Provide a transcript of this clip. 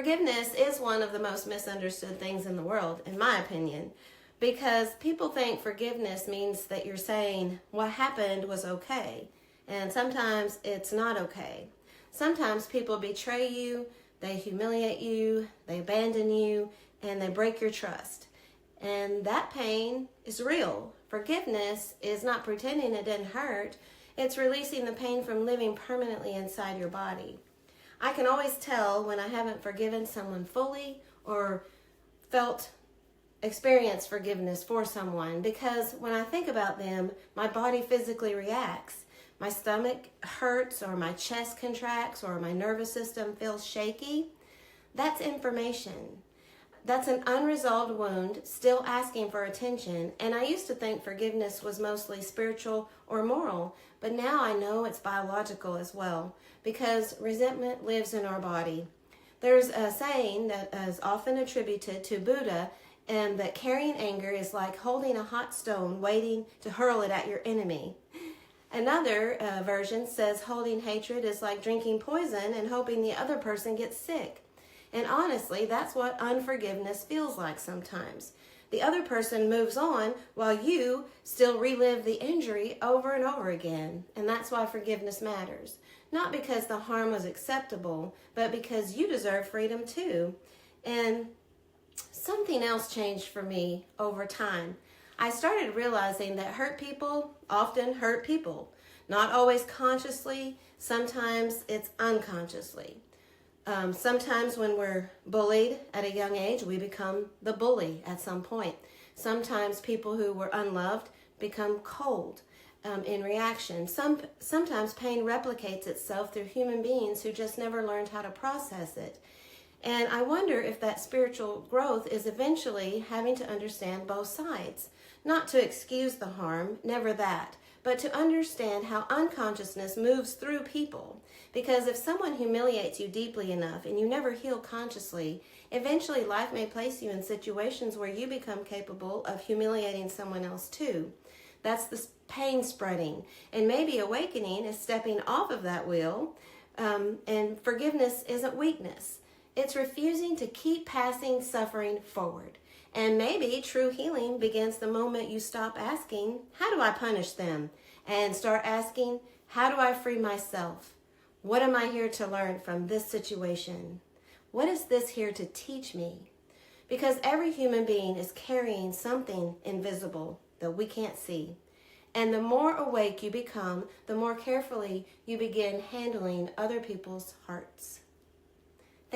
Forgiveness is one of the most misunderstood things in the world, in my opinion, because people think forgiveness means that you're saying what happened was okay, and sometimes it's not okay. Sometimes people betray you, they humiliate you, they abandon you, and they break your trust. And that pain is real. Forgiveness is not pretending it didn't hurt, it's releasing the pain from living permanently inside your body. I can always tell when I haven't forgiven someone fully or experienced forgiveness for someone, because when I think about them, my body physically reacts. My stomach hurts, or my chest contracts, or my nervous system feels shaky. That's information. That's an unresolved wound still asking for attention, and I used to think forgiveness was mostly spiritual or moral, but now I know it's biological as well, because resentment lives in our body. There's a saying that is often attributed to Buddha, and that carrying anger is like holding a hot stone waiting to hurl it at your enemy. Another version says holding hatred is like drinking poison and hoping the other person gets sick. And honestly, that's what unforgiveness feels like sometimes. The other person moves on while you still relive the injury over and over again. And that's why forgiveness matters. Not because the harm was acceptable, but because you deserve freedom too. And something else changed for me over time. I started realizing that hurt people often hurt people. Not always consciously, sometimes it's unconsciously. Sometimes when we're bullied at a young age, we become the bully at some point. Sometimes people who were unloved become cold in reaction. Sometimes pain replicates itself through human beings who just never learned how to process it. And I wonder if that spiritual growth is eventually having to understand both sides. Not to excuse the harm, never that, but to understand how unconsciousness moves through people. Because if someone humiliates you deeply enough and you never heal consciously, eventually life may place you in situations where you become capable of humiliating someone else too. That's the pain spreading. And maybe awakening is stepping off of that wheel, and forgiveness isn't weakness. It's refusing to keep passing suffering forward. And maybe true healing begins the moment you stop asking, how do I punish them? And start asking, how do I free myself? What am I here to learn from this situation? What is this here to teach me? Because every human being is carrying something invisible that we can't see. And the more awake you become, the more carefully you begin handling other people's hearts.